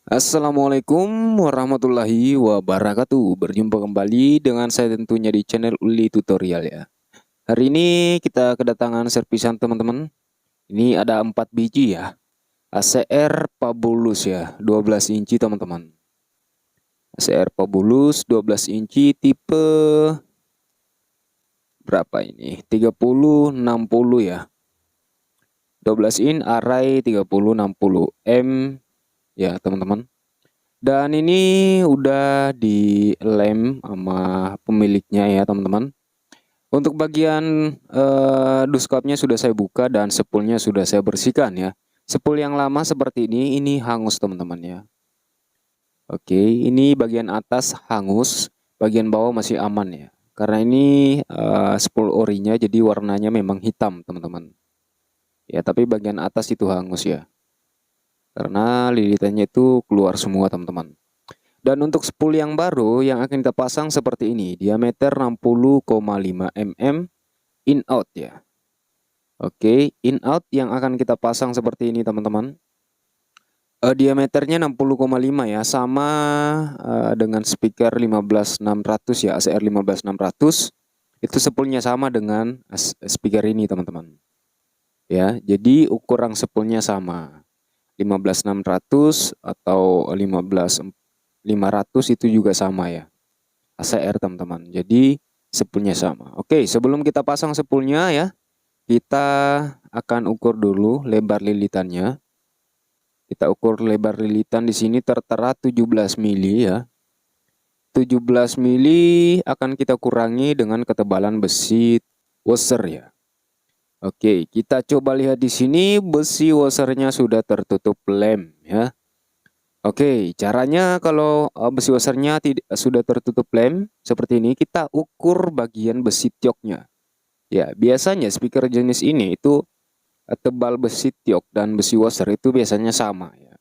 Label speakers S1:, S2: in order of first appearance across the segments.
S1: Assalamualaikum warahmatullahi wabarakatuh. Berjumpa kembali dengan saya tentunya di channel Uli Tutorial ya. Hari ini kita kedatangan servisan teman-teman. Ini ada 4 biji ya. ACR Fabulous ya, 12 inci teman-teman. ACR Fabulous 12 inci tipe berapa ini? 3060 ya. 12 in array 3060 M ya teman-teman. Dan ini udah dilem sama pemiliknya ya teman-teman. Untuk bagian duskopnya sudah saya buka dan spoolnya sudah saya bersihkan ya. Spool yang lama seperti ini hangus teman-teman ya. Oke, ini bagian atas hangus, bagian bawah masih aman ya. Karena ini spool orinya jadi warnanya memang hitam teman-teman. Ya, tapi bagian atas itu hangus ya. Karena lilitannya itu keluar semua teman-teman. Dan untuk spool yang baru yang akan kita pasang seperti ini, diameter 60,5 mm in out ya. Oke, in out yang akan kita pasang seperti ini teman-teman. Diameternya 60,5 ya, sama dengan speaker 15600 ya, ACR 15600. Itu spoolnya sama dengan speaker ini teman-teman. Ya, jadi ukuran spoolnya sama. 15600 atau 15500 itu juga sama ya. ACR teman-teman. Jadi spoolnya sama. Oke, sebelum kita pasang spoolnya ya, kita akan ukur dulu lebar lilitannya. Kita ukur lebar lilitan di sini tertera 17 mili ya. 17 mili akan kita kurangi dengan ketebalan besi washer ya. Oke, kita coba lihat di sini besi washernya sudah tertutup lem ya. Oke, caranya kalau besi washernya sudah tertutup lem seperti ini, kita ukur bagian besi tioknya. Ya, biasanya speaker jenis ini itu tebal besi tiok dan besi washer itu biasanya sama ya.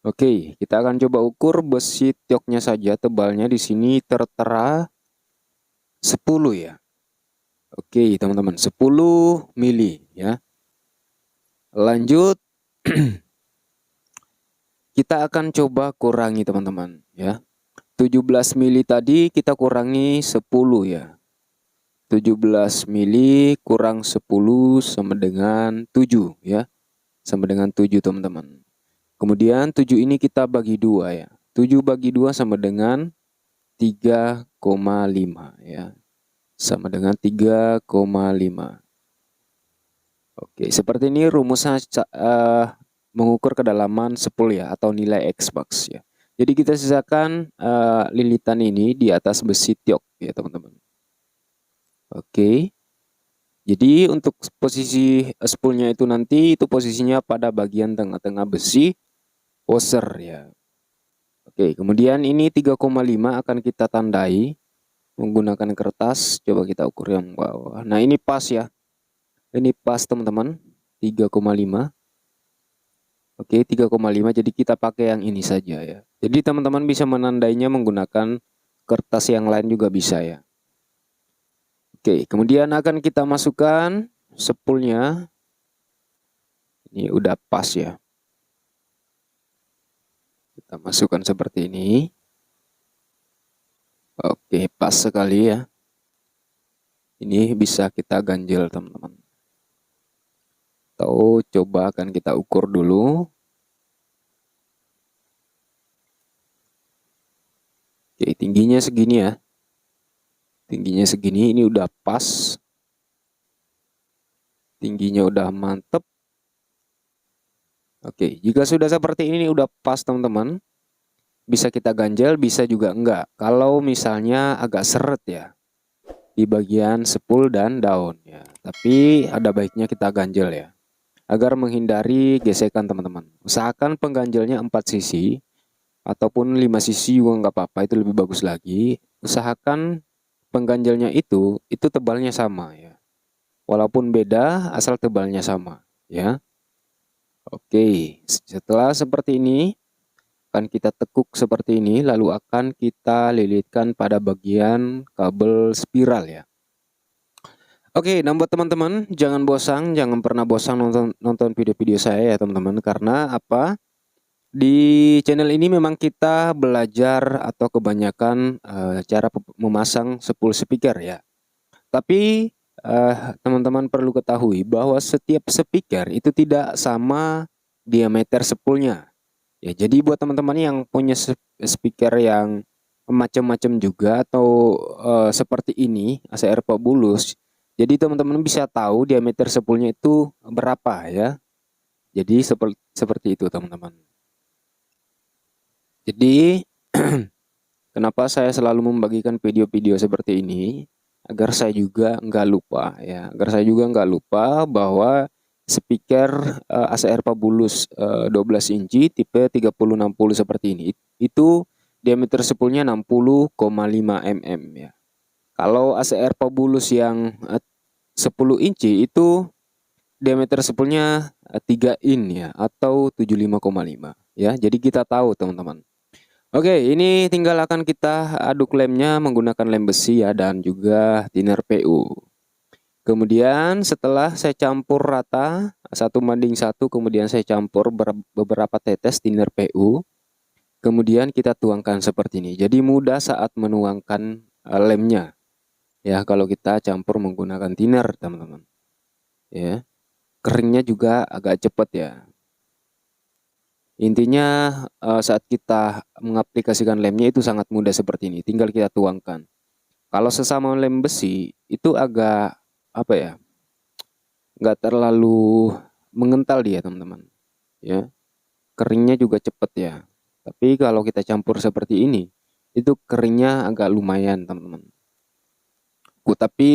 S1: Oke, kita akan coba ukur besi tioknya saja, tebalnya di sini tertera 10 ya. Oke, teman-teman, 10 mili ya. Lanjut kita akan coba kurangi teman-teman ya. 17 mili tadi kita kurangi 10 ya. 17 mili kurang 10 sama dengan 7 ya. Sama dengan 7 teman-teman. Kemudian 7 ini kita bagi 2 ya. 7 bagi 2 sama dengan 3,5 ya. Sama dengan 3,5. Oke, seperti ini rumusnya mengukur kedalaman spool ya atau nilai Xbox ya. Jadi kita sisakan lilitan ini di atas besi tiok ya teman-teman. Oke. Jadi untuk posisi spoolnya itu nanti itu posisinya pada bagian tengah-tengah besi washer ya. Oke, kemudian ini 3,5 akan kita tandai menggunakan kertas. Coba kita ukur yang bawah. Nah, ini pas ya. Ini pas teman-teman. 3,5. Oke, 3,5. Jadi kita pakai yang ini saja ya. Jadi teman-teman bisa menandainya menggunakan kertas yang lain juga bisa ya. Oke, kemudian akan kita masukkan spoolnya. Ini udah pas ya. Kita masukkan seperti ini. Oke, pas sekali ya. Ini bisa kita ganjel teman-teman. Atau coba akan kita ukur dulu. Oke, tingginya segini ya. Tingginya segini, ini udah pas. Tingginya udah mantep. Oke, jika sudah seperti ini udah pas teman-teman. Bisa kita ganjel, bisa juga enggak. Kalau misalnya agak seret ya di bagian spool dan daun ya. Tapi ada baiknya kita ganjel ya. Agar menghindari gesekan teman-teman. Usahakan pengganjelnya 4 sisi ataupun 5 sisi juga nggak apa-apa, itu lebih bagus lagi. Usahakan pengganjelnya itu tebalnya sama ya. Walaupun beda asal tebalnya sama ya. Oke, setelah seperti ini akan kita tekuk seperti ini, lalu akan kita lilitkan pada bagian kabel spiral ya. Oke, nah buat teman-teman jangan pernah bosan nonton video-video saya ya teman-teman, karena apa? Di channel ini memang kita belajar atau kebanyakan cara memasang spool speaker ya. Tapi teman-teman perlu ketahui bahwa setiap speaker itu tidak sama diameter spoolnya. Ya, jadi buat teman-teman yang punya speaker yang macam-macam juga atau seperti ini ACR Pak Bulus, jadi teman-teman bisa tahu diameter spoolnya itu berapa ya. Jadi seperti itu teman-teman. Jadi kenapa saya selalu membagikan video-video seperti ini, agar saya juga nggak lupa ya, agar saya juga nggak lupa bahwa speaker ACR Fabulous 12 inci tipe 3060 seperti ini itu diameter spoolnya 60,5 mm ya. Kalau ACR Fabulous yang 10 inci itu diameter spoolnya 3 in ya, atau 75,5 ya. Jadi kita tahu teman-teman. Oke, ini tinggal akan kita aduk lemnya menggunakan lem besi ya, dan juga thinner PU. Kemudian setelah saya campur rata 1:1, kemudian saya campur beberapa tetes thinner PU. Kemudian kita tuangkan seperti ini. Jadi mudah saat menuangkan lemnya. Ya, kalau kita campur menggunakan thinner, teman-teman. Ya. Keringnya juga agak cepat ya. Intinya saat kita mengaplikasikan lemnya itu sangat mudah seperti ini, tinggal kita tuangkan. Kalau sesama lem besi itu agak apa ya, nggak terlalu mengental dia teman-teman ya, keringnya juga cepat ya. Tapi kalau kita campur seperti ini itu keringnya agak lumayan teman-teman. Tapi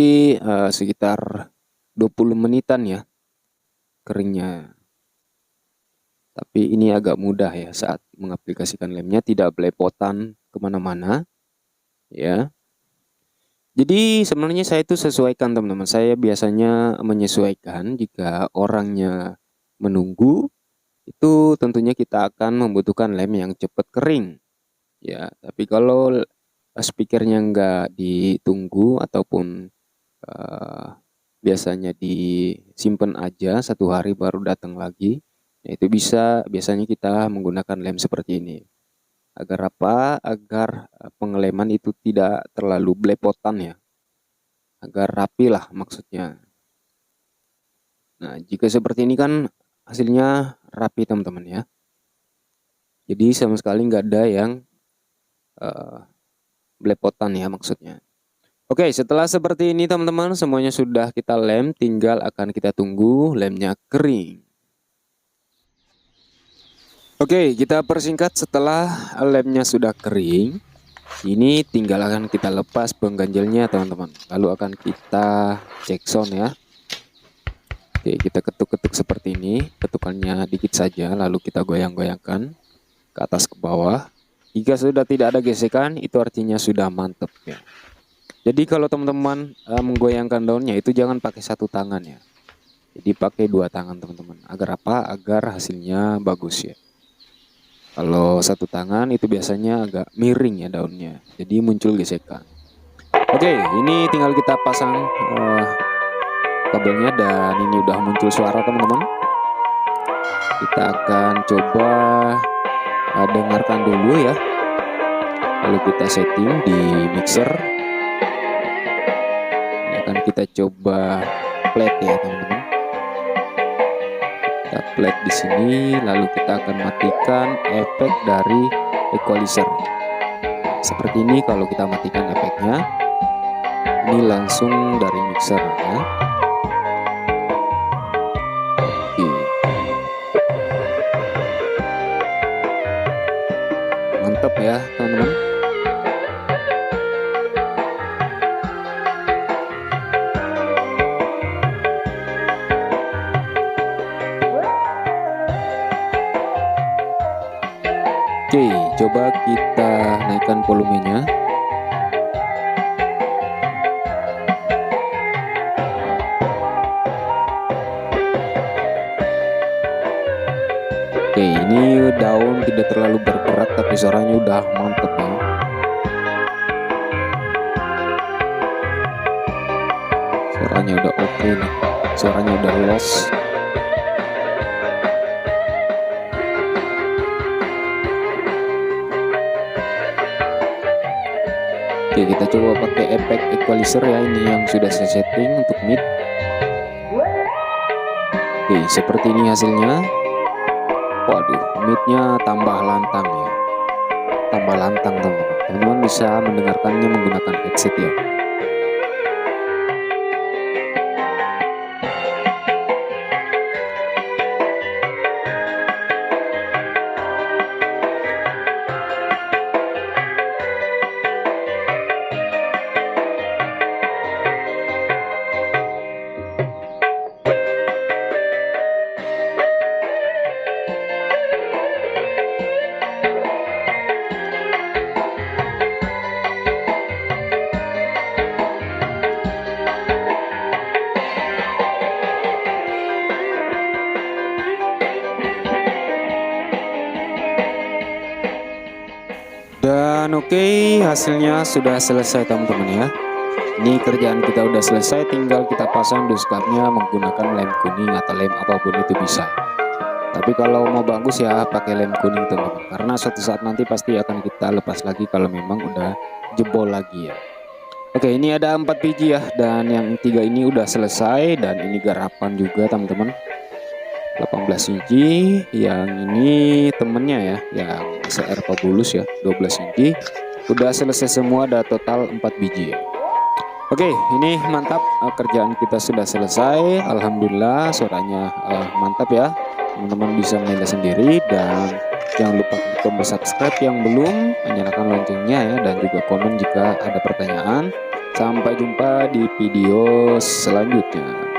S1: sekitar 20 menitan ya keringnya. Tapi ini agak mudah ya saat mengaplikasikan lemnya, tidak belepotan kemana-mana ya. Jadi sebenarnya saya itu sesuaikan teman-teman. Saya biasanya menyesuaikan jika orangnya menunggu, itu tentunya kita akan membutuhkan lem yang cepat kering ya. Tapi kalau speakernya nggak ditunggu ataupun biasanya disimpan aja 1 hari baru datang lagi, nah itu biasanya kita menggunakan lem seperti ini. Agar apa? Agar pengeleman itu tidak terlalu belepotan ya. Agar rapi lah maksudnya. Nah, jika seperti ini kan hasilnya rapi teman-teman ya. Jadi sama sekali nggak ada yang belepotan ya maksudnya. Oke, setelah seperti ini teman-teman, semuanya sudah kita lem, tinggal akan kita tunggu lemnya kering. Oke, kita persingkat, setelah lemnya sudah kering, ini tinggal akan kita lepas pengganjilnya teman-teman. Lalu akan kita cek sound ya. Oke, kita ketuk-ketuk seperti ini, ketukannya dikit saja, lalu kita goyang-goyangkan ke atas ke bawah. Jika sudah tidak ada gesekan, itu artinya sudah mantap ya. Jadi kalau teman-teman menggoyangkan daunnya itu jangan pakai 1 tangan ya. Jadi pakai 2 tangan teman-teman. Agar apa? Agar hasilnya bagus ya. Kalau 1 tangan itu biasanya agak miring ya daunnya, jadi muncul gesekan. Oke, ini tinggal kita pasang kabelnya, dan ini udah muncul suara teman-teman. Kita akan coba dengarkan dulu ya. Lalu kita setting di mixer. Ini akan kita coba plate ya teman-teman. Kita plate di sini, lalu kita akan matikan efek dari equalizer. Seperti ini kalau kita matikan efeknya, ini langsung dari mixer ya. Oke. Mantap ya teman-teman. Oke, coba kita naikkan volumenya. Oke, ini daun tidak terlalu bergerak tapi suaranya udah mantep ya. Suaranya udah oke nih. Suaranya udah los. Oke, kita coba pakai efek equalizer ya, ini yang sudah saya setting untuk mid. Oke, seperti ini hasilnya. Waduh, midnya tambah lantang ya, tambah lantang teman-teman. Teman-teman bisa mendengarkannya menggunakan headset ya. Dan oke, hasilnya sudah selesai teman-teman ya. Ini kerjaan kita udah selesai, tinggal kita pasang duscapnya menggunakan lem kuning atau lem apapun itu bisa. Tapi kalau mau bagus ya pakai lem kuning teman-teman, karena suatu saat nanti pasti akan kita lepas lagi kalau memang udah jebol lagi ya. Oke, ini ada 4 biji ya, dan yang 3 ini udah selesai, dan ini garapan juga teman-teman. 18 inci, yang ini temennya ya, yang SR Fabulous ya, 12 inci. Udah selesai semua, ada total 4 biji ya. Oke, ini mantap, kerjaan kita sudah selesai. Alhamdulillah, suaranya mantap ya. Teman-teman bisa menilai sendiri, dan jangan lupa klik tombol subscribe yang belum, nyalakan loncengnya ya, dan juga komen jika ada pertanyaan. Sampai jumpa di video selanjutnya.